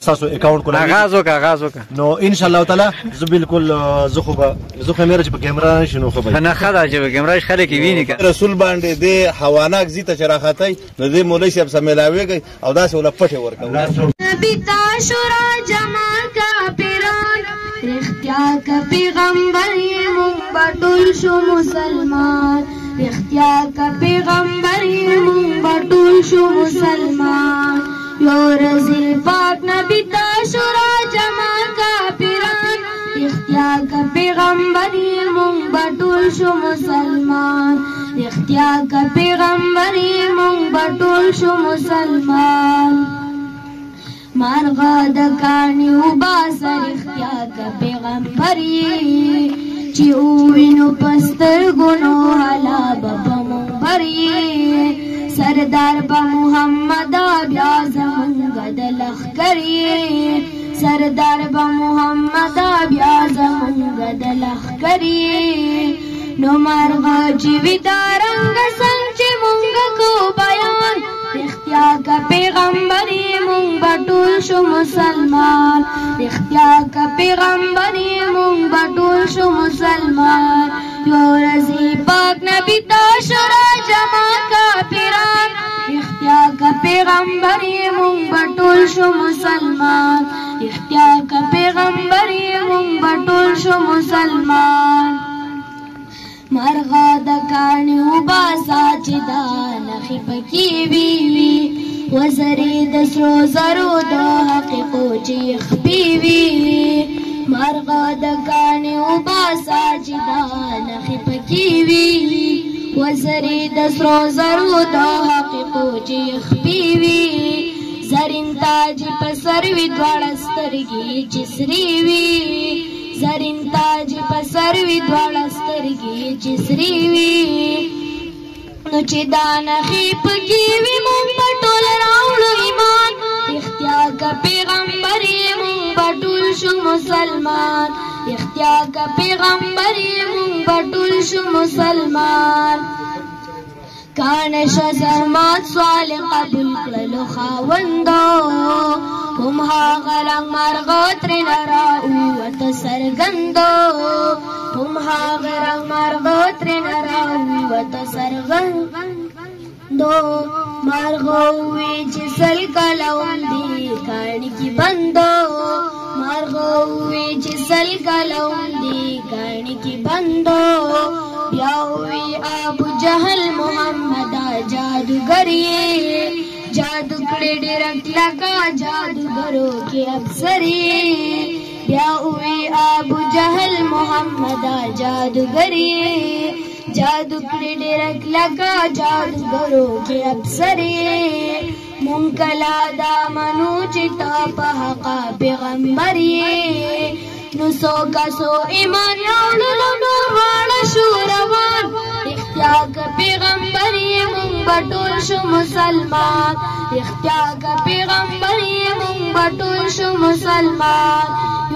تاسو اکاونټ کولا آغاز وکړه نو ان شاء الله تعالی زه بالکل زه خو مې چې په کیمرا نشي نو خو به نه خدا چې په کیمرا خلک ویني رسول باندې د حواناک زیته چې راخاتای نو د مولوی صاحب سره ملاويږي او داسې ولا پټه ورکوي نبی تاشورا جما کا پیران رختیا کا پیغمبر مونږ بټول شو مسلمان رختیا کا پیغمبر مونږ بټول شو مسلمان یو رزل پاک نبی تاشورا جما کا پیران رختیا کا پیغمبر مونږ بټول شو مسلمان رختیا کا پیغمبر مونږ بټول شو مسلمان مارغا د کاڼي وباسه رښتیا که پیغمبر یې چې ووینو په سترګو نو هلا به په منبر یې سردار به محمد بیا زمونږ د لښکر یې سردار به محمد بیا زمونږ د لښکر یې نو مارغا چې وي دا رنګه څنګ چې مونږ کو بیان رښتیا که پیغمبر یې مونږ به ټول شو مسلمان رښتیا که پیغمبر یې مونږ به ټول شو مسلمان یو ورځې پاک نبي تاشورا جما کا پیران رښتیا که پیغمبر یې مونږ به ټول شو مسلمان رښتیا که پیغمبر یې مونږ به ټول شو مسلمان مرغا د کاڼي وباسه چې دا نښې پکې وي وزرې د سرو زرو د حقیقو چې خپې وي مرغا د کاڼي وباسه چې دا نښې پکې وي وزرې د سرو زرو د حقیقو چې خپې وي زرین تاج په سر وي دواړه سترګې چې سرې وي زرین تاج په سر وي دواړه سترګې چې سرې وي نو چې دا نښې پکې وي مونږ به ټول راوړو ایمان رښتیا که پیغمبر یې مونږ به ټول شو مسلمان رښتیا که پیغمبر یې مونږ به ټول شو مسلمان کاڼه شه زحمت سوال قبول کړلو خاوندو کوم هغه رنګ مرغه ترېنه راووته څرګندو کوم هغه رنګ مرغه ترېنه راووته څرګندو مرغه ووی چې سل کاله ومدې کاڼي کې بندو مرغه ووی چې سل کاله ومدې کاڼي کې بندو بیا ووی ابو جهل محمده جادوګر یې جادو کړې ډېره کلکه جادوګرو کې افسر یې بیا ووی ابو جهل محمده جادوګر یې جادو کړې ډېره کلکه جادوګرو کې افسر یې مونږ کله دا منو چې ته په حقه پیغمبر یې نو څو کسو ایمان راوړلو نور واړه شو روان رښتیا که پیغمبر یې مونږ به ټول شو مسلمان رښتیا که پیغمبر یې مونږ به ټول شو مسلمان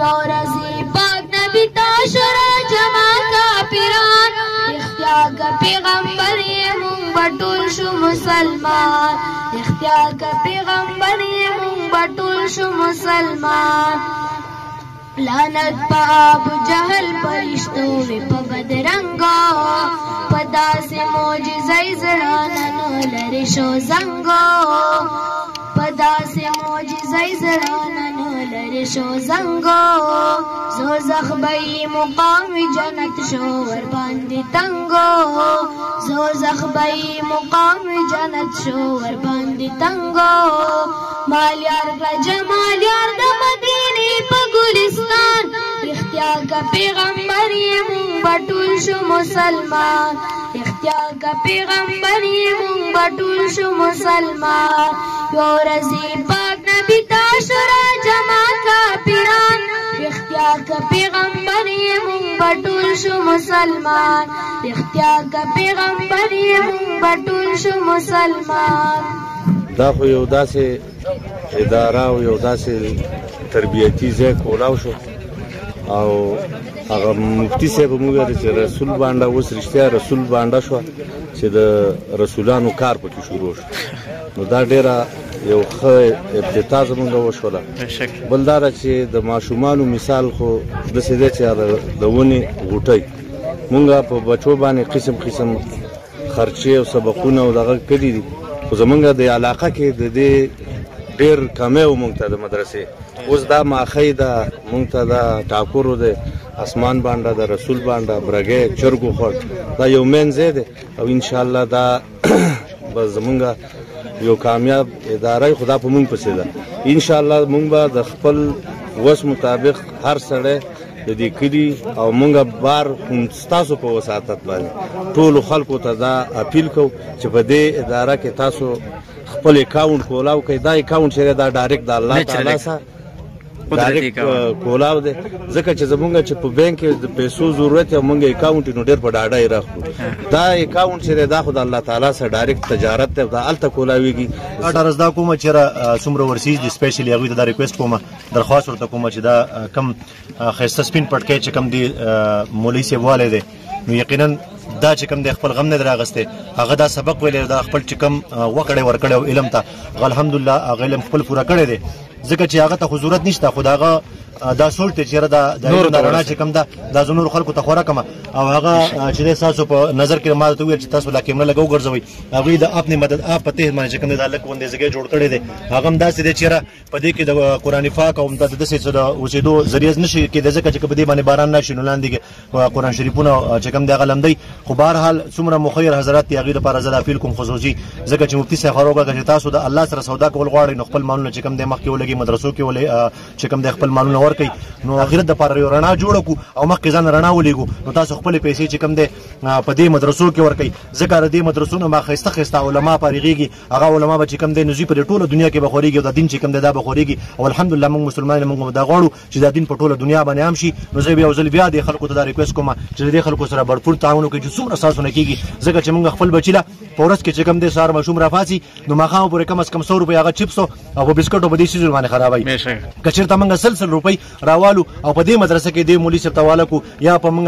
یو ورځې پاک نبي تاشورا جما کا پیران رښتیا که پیغمبر یې مونږ به ټول شو مسلمان رښتیا که پیغمبر یې مونږ به ټول شو مسلمان لعنت په ابو جهل پرشتو وي په بدرنګو په داسې معجزه یې زړه نه لرې شو زنګو په داسې معجزه یې زړه نه لرې شو زنګو دوزخ به یې مقام وي جنت شو ورباندې تنګو دوزخ به یې مقام وي جنت شو ورباندې تنګو مالیار کړه جمالیار د مدینې په ګلستان رښتیا که پیغمبر یې مونږ به ټول شو مسلمان رښتیا که پیغمبر یې مونږ به ټول شو مسلمان یو ورځې پاک نبي تاشورا جما کا پیران رښتیا که پیغمبر یې مونږ به ټول شو مسلمان رښتیا که پیغمبر یې مونږ به ټول شو مسلمان دا خو یو داسې اداره او یو داسې تربیتي ځای کولاو شو او هغه مفتي صاحب موږ ویل چې رسول بانډه اوس رښتیا رسول بانډه شوه چې د رسولانو کار پکې شروع شو نو دا ډېره یو ښه ابتدا زمونږ وشوله. بل دا ده چې د ماشومانو مثال خو داسې دی چې د ونې غوټۍ مونږ په بچو باندې قسم قسم خرچې او سبقونه او دغه کړي دي، خو زمونږ د علاقه کې د دې ډېر کمی و مونږ ته د مدرسې. اوس دا ماښۍ ده، مونږ ته دا ټاکورو دی، اسمان بانډه د رسول بانډه، برګۍ، چرګو خوړ، دا یو مین ځای دی او انشاءالله دا به زمونږ یو کامیاب اداره خدا په مونږ پسې ده. انشاءالله مونږ به د خپل وس مطابق هر سړی د دې کلي او مونږ بار ستاسو په وساطت باندې ټولو خلکو ته دا اپیل کوو چې په دې اداره کې تاسو خپل اکاونټ کولاو کوي. دا اکاونټ چې دا ډایرکټ د الله تعالی سره ډایرکټ کولاو دی، ځکه چې زمونږ چې په بینک کې د پیسو ضرورت او مونږ اکاونټ نو ډېر په ډاډه یې راخلو. دا اکاونټ چې دا خو د الله تعالی سره ډایرکټ تجارت دی، دا هلته کولاویږي. ډاکټر زدا کومه چېرې څومره ورسیز دي سپیشلی هغوی ته دا ریکویسټ کومه درخواست ورته کومه چې دا کم ښایسته سپین پټکی چې کم دی مولوي صاحب والی دی نو یقینا دا چې کوم د خپل غم نه راغسته هغه دا سبق ویل دا خپل چې کوم وکړې ورکړې او علم ته الحمدلله هغه علم خپل پوره کړی دی، ځکه چې هغه ته خو ضرورت نشته، خو هغه دا سوچ ته چیرې دا رڼا چې کوم دا زموږ خلکو ته خورا کما او هغه چې تاسو په نظر کې ما ته ویل چې تاسو لا کیمره لګاو ګرځوي هغه د خپل مدد اپ پته باندې چې کوم د لک وندې زګي جوړ کړي دي هغه هم داسې دي چیرې په دې کې د قران پاک او د دسې څه د اوسېدو ذریعہ نشي کې د ځکه چې په دې باندې باران نشي نو لاندې قران شریفونه چې کوم د غلمدي خو بهر حال څومره مخیر حضرات یغې لپاره زړه اپیل کوم خصوصي ځکه چې مفتي صاحب خبروګه چې تاسو د الله سره سودا کول غواړئ نو خپل مالونه چې کوم د مخ کې ولګي مدرسو کې ولې چې کوم د خپل مالونه ورکړي نو اخرت د لپاره یو رڼا جوړ کو او مخکې ځان رڼا ولېګو نو تاسو خپل پیسې چې کوم د په دې مدرسو کې ورکړي ځکه د دې مدرسو نه ما خسته خسته علما پاريږي هغه علما به چې کوم د نزي په ټوله دنیا کې بخوريږي د دین چې کوم د بخوريږي او الحمدلله موږ مسلمانان موږ دا غواړو چې د دین په ټوله دنیا باندې عام شي نو زه بیا ځل بیا د خلکو ته دا ریکوست کوم چې د خلکو سره برپور تعاون وکړي چې څومره اساسونه کیږي ځکه چې موږ خپل بچیلا پورس کې چې کوم د سار مشوم رافاسي نو ماخه پورې کم از کم 100 روپیا هغه چپس او بسکټ په دې شي باندې خرابای کچرته موږ سلسل روپۍ راوالو او په دې مدرسه کې د مولوی صاحب تعالی کو یا په موږ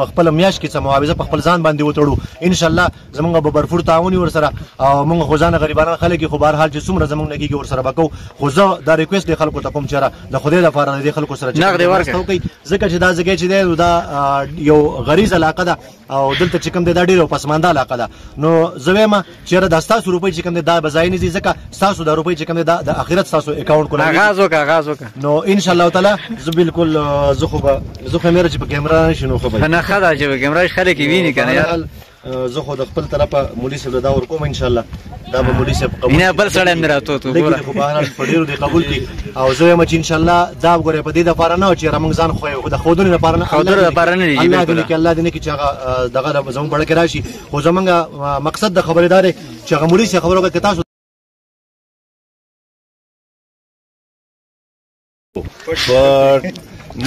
په خپل میاش کې څه معاوضه په خپل ځان باندې وټړو ان شاء الله زموږ به برپور تعاون ور سره او موږ خدانه غریبانو خلک خو بهر حال چې څومره زموږ نګي ور سره وکاو خو زه دا ریکوست د خلکو ته کوم چې د خدای لپاره د خلکو سره چې ځکه چې دا ځکه چې دا یو غریز علاقه ده او دلته چې کوم د ډیرو پسمانده علاقه ده نو زویمه چې د 100 روپۍ چې کوم د بځای نه دي ځکه 100 روپۍ چې کوم د اخرت 100 اکاونټ کوله آغاز وکړه نو ان شاء الله تعالی زه بالکل زه خو مې چې په کیمرا شنو خو به نه خدا چې په کیمرا خلک ویني کنه یار زه خو د خپل طرفه مولوی صاحب دا ورکوم ان شاء الله دا به مولوی صاحب قبول نه بل سره نه راته تو ګوره خو بهر پډیرو دی قبول کی او زه یم چې ان شاء الله دا وګوره په دې د لپاره نه چې رمضان خو د خودونو لپاره نه خودونو لپاره نه دی الله دې کې الله دې کې چې هغه دغه زمون بڑا کې راشي خو زمونږ مقصد د خبردار چې هغه مولوی صاحب خبرو کې تاسو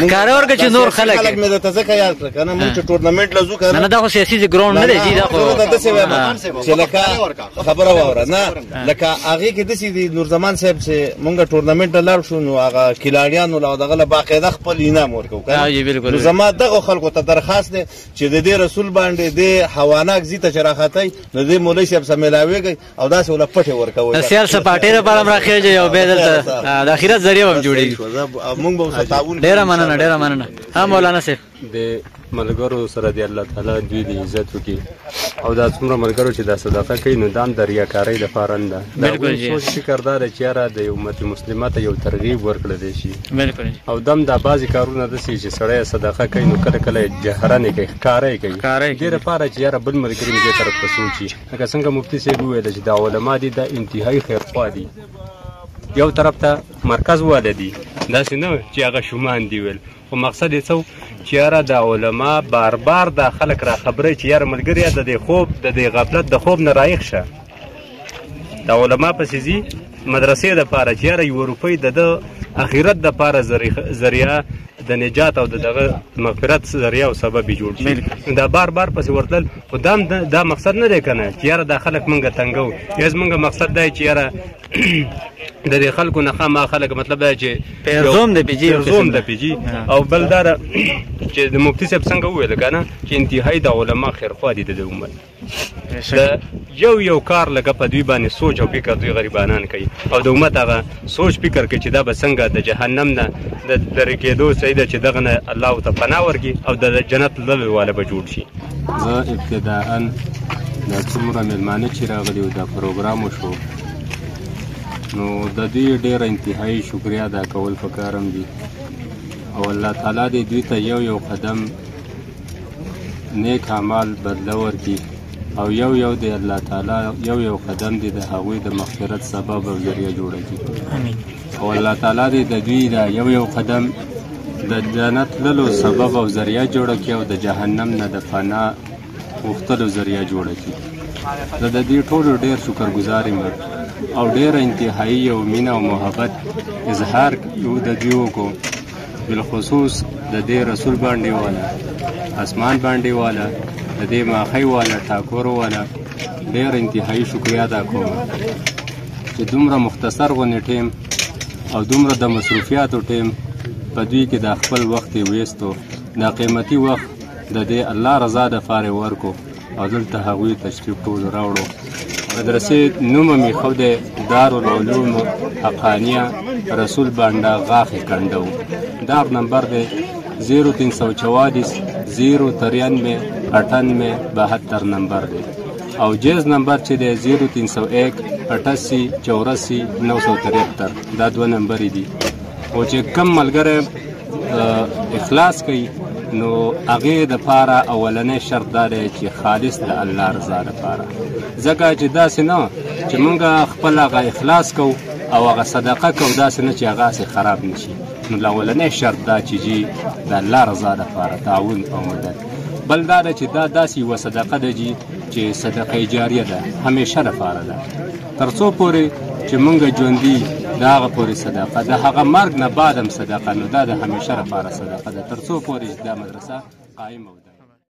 کارور کې نور خلک مې د تزکه یاد کړ کنه موږ ټورنمنت لزو کنه نه دا خو سیاسي ګراوند نه دی دا خو چې لکه خبره وره نه لکه هغه کې د سي نور زمان صاحب چې موږ ټورنمنت لاړ شو نو هغه کلاړیانو له دغه باقاعده خپل انعام ورکو کنه زما دغه خلکو ته درخواست ده چې د دې رسول باندې د حواناک زیته چرخاتای نو د مولوی صاحب سره ملاويږي او داسې ول پټه ورکوي سیال سپاټې لپاره راخېږي او به دلته د اخرت ذریعہ هم جوړیږي موږ به تعاون ډیر مننه ها مولانا صاحب د ملګرو سره دی الله تعالی دوی دی عزت وکي او دا څومره ملګرو چې دا صدقه کوي نو دام د ریاکارۍ د فارن ده دا سوچ فکردار چې را د امت مسلمه ته یو ترغیب ورکړل دی شي بالکل او دم دا بعضی کارونه د سي چې سړی صدقه کوي نو کله کله جهرانه کوي ښکارای کوي ډیره پاره چې را بل ملګری دې طرف ته سوچي لکه څنګه مفتي صاحب ویل چې دا علما دي د انتهایی خیرخوا دي یو طرف ته مرکز والدي دا څنګه چې هغه شومان دی ویل خو مقصد یې څه چې یاره د علما بار بار د خلک را خبرې چې یاره ملګری د دې خوب د دې غفلت د خوب نه رایق شه د علما پسې ځي مدرسې دپاره چې یاره یوه روپۍ د اخرت دپاره ذریعه د نجات او دغه مغفرت ذریعه او سبب جوړ شي دا بار بار پسې ورتل خو دا مقصد نه دی که نه چې یاره دا خلک مونږ تنګو یز مونږ مقصد دی چې یاره د دې خلکو نه خامخا خلک مطلب دا چې پیرزوم د پیجي او بل دا چې د مفتي صاحب څنګه وویل که نه چې انتهایي د علما خیرخوا دي د امت د یو کار لکه په دوی باندې سوچ او فکر دوی غریبانان کوي او د امت هغه سوچ فکر کوي چې دا به څنګه د جهنم نه د لرې کېدو صحیح ده چې دغه نه الله ته پناه ورکړي او د جنت تللو والا به جوړ شي. زه ابتداءً دا څومره مېلمانه چې راغلي وو دا پروګرام وشو نو د دوی ډېره انتهایي شکریا ادا کول پکار هم دي او الله تعالی دې دوی ته یو قدم نیک اعمال بدله ورکړي او یو د الله تعالی یو قدم دې د هغوی د مغفرت سبب او ذریعه جوړه کړي او الله تعالی دې د دوی دا یو قدم د جنت تللو سبب او ذریعه جوړه کړي او د جهنم نه د پناه غوښتلو ذریعه جوړه کړي. زه د دې ټولو ډېر شکرګزار یم او ډېره انتهایي او مینه او محبت اظهار د دوی وکړو بالخصوص د دې رسول باندې والا اسمان باندې والا د دې ماخی والا ټاکور والا ډېر انتهایي شکریا ادا کوم چې دومره مختصر غونې ټیم او دومره د مصروفیاتو ټیم په دوی کې د خپل وخت یې ویستو دا قیمتي وخت د دې الله رضا دپاره یې ورکو او دلته هغوی تشریف ټول راوړو. مدرسې نوم مې ایښودی دارالعلوم حقانیه رسول بانډه غاښې کنډه و. دار نمبر دی 0344 093 98 72 نمبر دی او جیز نمبر چې دی 0301 88 84 973 دا 2 نمبرې دي او چې کم ملګری اخلاص کوي نو هغې دپاره اولنی شرط دا دی چې خالص د الله رضا دپاره ځکه چې داسې نه چې موږ خپل هغه اخلاص کوو او هغه صدقه کوو داسې نه چې هغه هسې خراب نشي نو لومړنی شرط دا چې جي د الله رضا دپاره تعاون او مدد. بل دا ده چې دا داسې یوه صدقه ده جي چې صدقه جاریه ده همیشه دپاره ده تر څو پورې چې موږ ژوندي د هغه پورې صدقه د هغه مرګ نه بعد هم صدقه نو دا د همیشه دپاره صدقه ده تر څو پورې دا مدرسه قایمه وده.